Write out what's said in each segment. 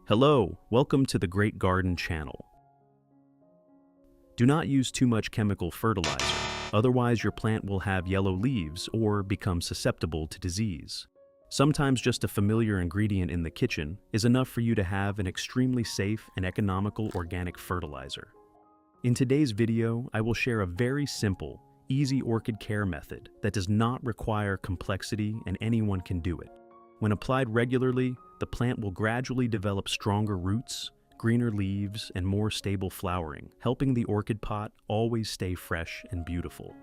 Hello, welcome to the Great Garden channel. Do not use too much chemical fertilizer, otherwise your plant will have yellow leaves or become susceptible to disease. Sometimes just a familiar ingredient in the kitchen is enough for you to have an extremely safe and economical organic fertilizer. In today's video, I will share a very simple, easy orchid care method that does not require complexity and anyone can do it. When applied regularly, the plant will gradually develop stronger roots, greener leaves, and more stable flowering, helping the orchid pot always stay fresh and beautiful.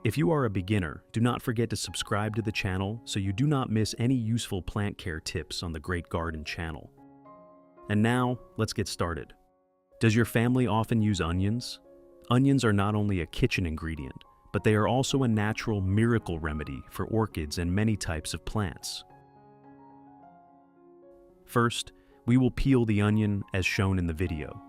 If you are a beginner, do not forget to subscribe to the channel so you do not miss any useful plant care tips on the Great Garden channel. And now, let's get started. Does your family often use onions? Onions are not only a kitchen ingredient, but they are also a natural miracle remedy for orchids and many types of plants. First, we will peel the onion as shown in the video.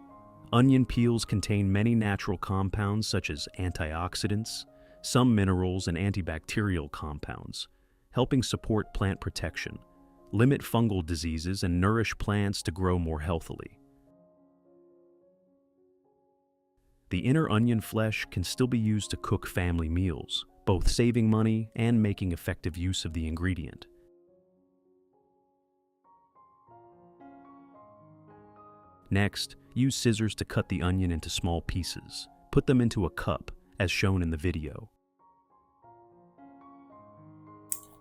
Onion peels contain many natural compounds such as antioxidants, some minerals and antibacterial compounds, helping support plant protection, limit fungal diseases, and nourish plants to grow more healthily. The inner onion flesh can still be used to cook family meals, both saving money and making effective use of the ingredient. Next, use scissors to cut the onion into small pieces. Put them into a cup, as shown in the video.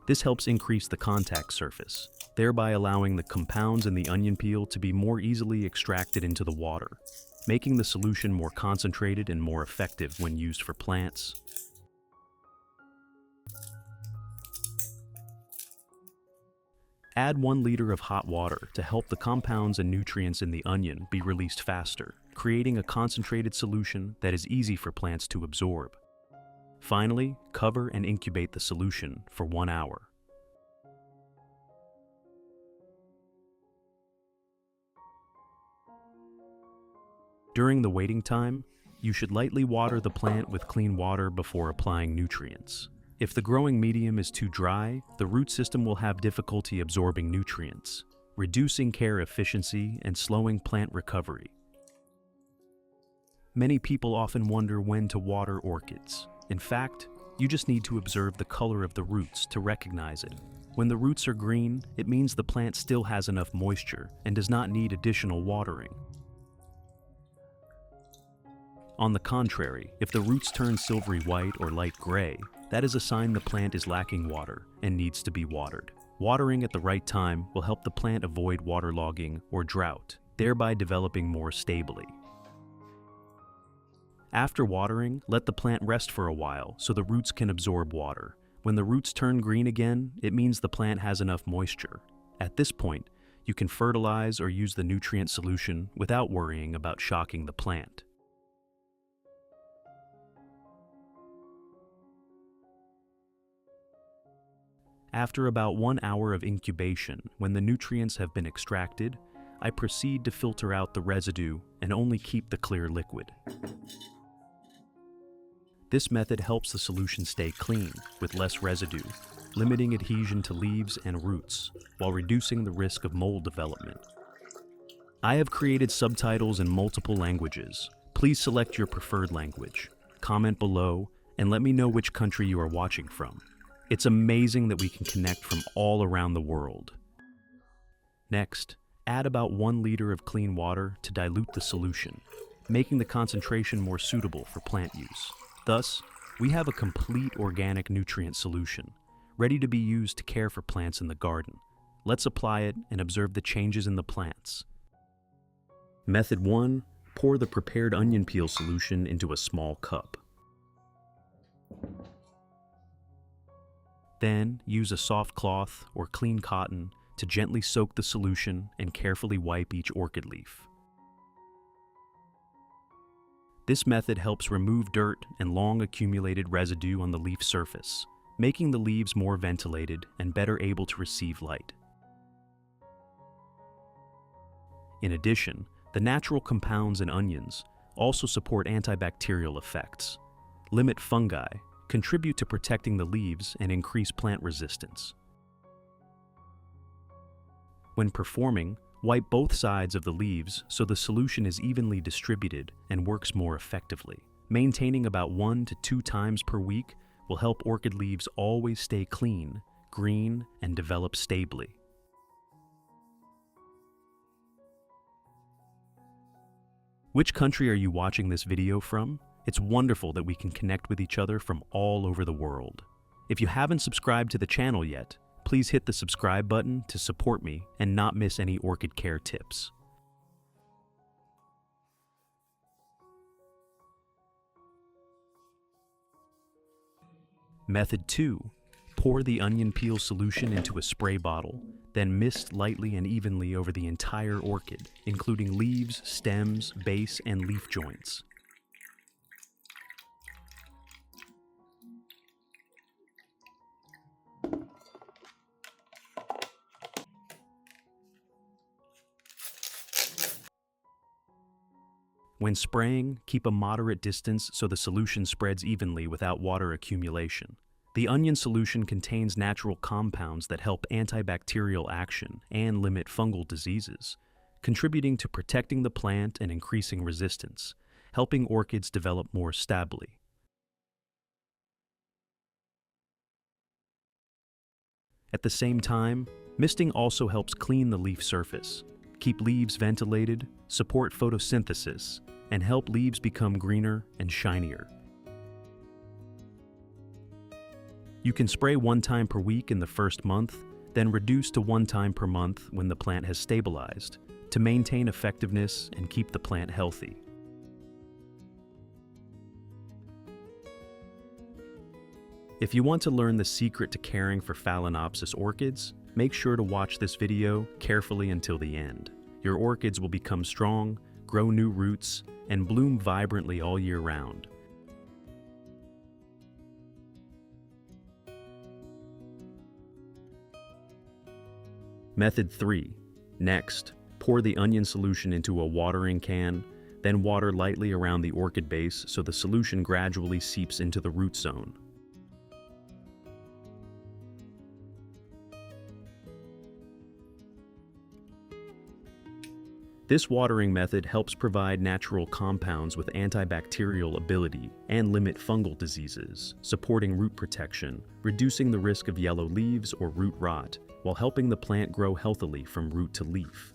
This helps increase the contact surface, thereby allowing the compounds in the onion peel to be more easily extracted into the water, making the solution more concentrated and more effective when used for plants. Add 1 liter of hot water to help the compounds and nutrients in the onion be released faster, creating a concentrated solution that is easy for plants to absorb. Finally, cover and incubate the solution for 1 hour. During the waiting time, you should lightly water the plant with clean water before applying nutrients. If the growing medium is too dry, the root system will have difficulty absorbing nutrients, reducing care efficiency and slowing plant recovery. Many people often wonder when to water orchids. In fact, you just need to observe the color of the roots to recognize it. When the roots are green, it means the plant still has enough moisture and does not need additional watering. On the contrary, if the roots turn silvery white or light gray, that is a sign the plant is lacking water and needs to be watered. Watering at the right time will help the plant avoid waterlogging or drought, thereby developing more stably. After watering, let the plant rest for a while so the roots can absorb water. When the roots turn green again, it means the plant has enough moisture. At this point, you can fertilize or use the nutrient solution without worrying about shocking the plant. After about 1 hour of incubation, when the nutrients have been extracted, I proceed to filter out the residue and only keep the clear liquid. This method helps the solution stay clean, with less residue, limiting adhesion to leaves and roots, while reducing the risk of mold development. I have created subtitles in multiple languages. Please select your preferred language, comment below, and let me know which country you are watching from. It's amazing that we can connect from all around the world. Next, add about 1 liter of clean water to dilute the solution, making the concentration more suitable for plant use. Thus, we have a complete organic nutrient solution, ready to be used to care for plants in the garden. Let's apply it and observe the changes in the plants. Method 1. Pour the prepared onion peel solution into a small cup. Then, use a soft cloth or clean cotton to gently soak the solution and carefully wipe each orchid leaf. This method helps remove dirt and long accumulated residue on the leaf surface, making the leaves more ventilated and better able to receive light. In addition, the natural compounds in onions also support antibacterial effects, limit fungi, contribute to protecting the leaves, and increase plant resistance. When performing, Wipe both sides of the leaves so the solution is evenly distributed and works more effectively. Maintaining about 1 to 2 times per week will help orchid leaves always stay clean, green, and develop stably. Which country are you watching this video from? It's wonderful that we can connect with each other from all over the world. If you haven't subscribed to the channel yet, please hit the subscribe button to support me and not miss any orchid care tips. Method 2. Pour the onion peel solution into a spray bottle, then mist lightly and evenly over the entire orchid, including leaves, stems, base, and leaf joints. When spraying, keep a moderate distance so the solution spreads evenly without water accumulation. The onion solution contains natural compounds that help antibacterial action and limit fungal diseases, contributing to protecting the plant and increasing resistance, helping orchids develop more stably. At the same time, misting also helps clean the leaf surface, keep leaves ventilated, support photosynthesis, and help leaves become greener and shinier. You can spray 1 time per week in the first month, then reduce to 1 time per month when the plant has stabilized, to maintain effectiveness and keep the plant healthy. If you want to learn the secret to caring for Phalaenopsis orchids, make sure to watch this video carefully until the end. Your orchids will become strong, grow new roots, and bloom vibrantly all year round. Method 3. Next, pour the onion solution into a watering can, then water lightly around the orchid base so the solution gradually seeps into the root zone. This watering method helps provide natural compounds with antibacterial ability and limit fungal diseases, supporting root protection, reducing the risk of yellow leaves or root rot, while helping the plant grow healthily from root to leaf.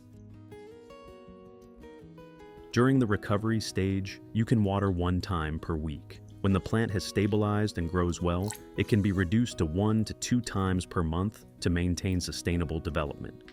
During the recovery stage, you can water 1 time per week. When the plant has stabilized and grows well, it can be reduced to 1 to 2 times per month to maintain sustainable development.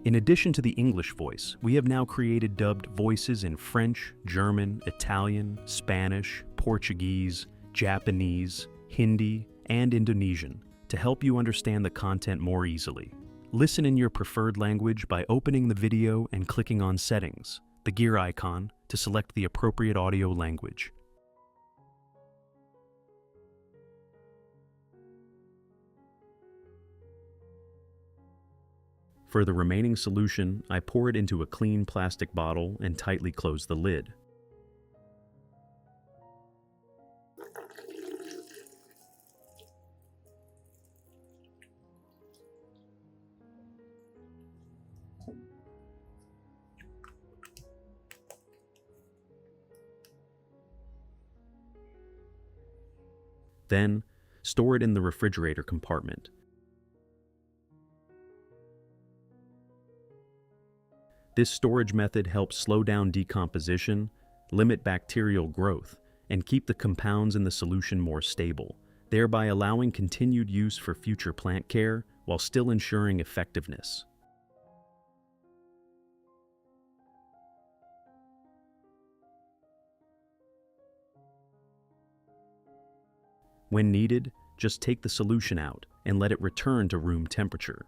In addition to the English voice, we have now created dubbed voices in French, German, Italian, Spanish, Portuguese, Japanese, Hindi, and Indonesian to help you understand the content more easily. Listen in your preferred language by opening the video and clicking on Settings, the gear icon, to select the appropriate audio language. For the remaining solution, I pour it into a clean plastic bottle and tightly close the lid. Then, store it in the refrigerator compartment. This storage method helps slow down decomposition, limit bacterial growth, and keep the compounds in the solution more stable, thereby allowing continued use for future plant care while still ensuring effectiveness. When needed, just take the solution out and let it return to room temperature.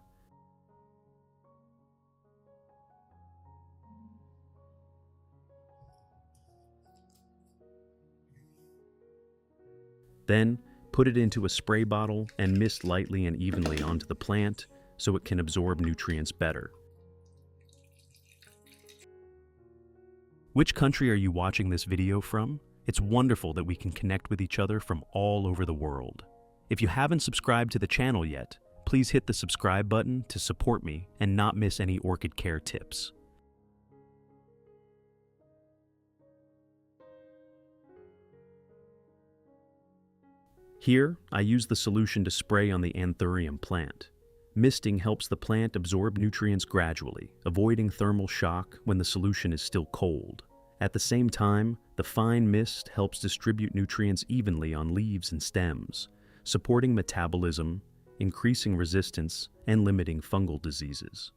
Then, put it into a spray bottle and mist lightly and evenly onto the plant so it can absorb nutrients better. Which country are you watching this video from? It's wonderful that we can connect with each other from all over the world. If you haven't subscribed to the channel yet, please hit the subscribe button to support me and not miss any orchid care tips. Here, I use the solution to spray on the Anthurium plant. Misting helps the plant absorb nutrients gradually, avoiding thermal shock when the solution is still cold. At the same time, the fine mist helps distribute nutrients evenly on leaves and stems, supporting metabolism, increasing resistance, and limiting fungal diseases.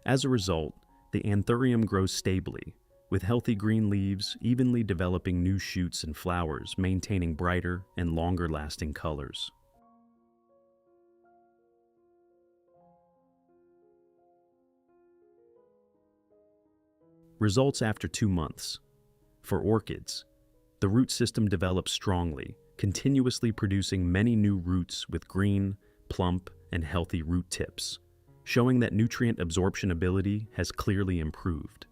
As a result, the Anthurium grows stably, with healthy green leaves evenly developing new shoots and flowers, maintaining brighter and longer-lasting colors. Results after 2 months. For orchids, the root system develops strongly, continuously producing many new roots with green, plump, and healthy root tips, showing that nutrient absorption ability has clearly improved.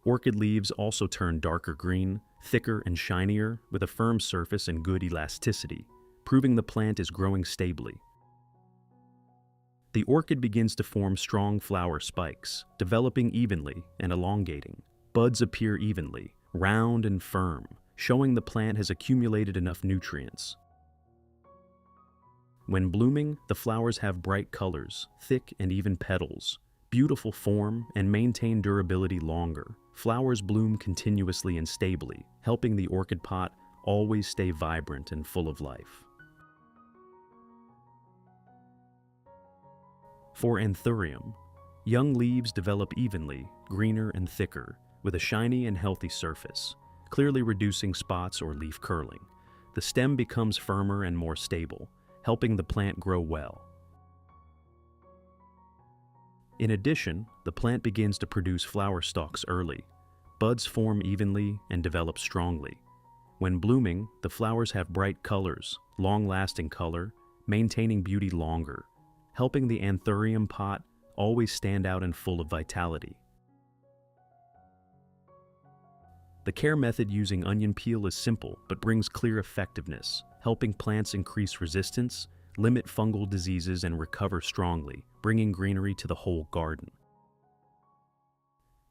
Orchid leaves also turn darker green, thicker and shinier, with a firm surface and good elasticity, proving the plant is growing stably. The orchid begins to form strong flower spikes, developing evenly and elongating. Buds appear evenly, round and firm, showing the plant has accumulated enough nutrients. When blooming, the flowers have bright colors, thick and even petals, beautiful form, and maintain durability longer. Flowers bloom continuously and stably, helping the orchid pot always stay vibrant and full of life. For Anthurium, young leaves develop evenly, greener and thicker, with a shiny and healthy surface, clearly reducing spots or leaf curling. The stem becomes firmer and more stable, helping the plant grow well. In addition, the plant begins to produce flower stalks early. Buds form evenly and develop strongly. When blooming, the flowers have bright colors, long-lasting color, maintaining beauty longer, helping the Anthurium pot always stand out and full of vitality. The care method using onion peel is simple but brings clear effectiveness, helping plants increase resistance, limit fungal diseases, and recover strongly, bringing greenery to the whole garden.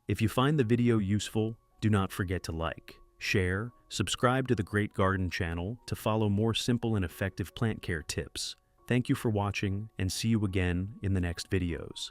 If you find the video useful, do not forget to like, share, subscribe to the Great Garden channel to follow more simple and effective plant care tips. Thank you for watching, and see you again in the next videos.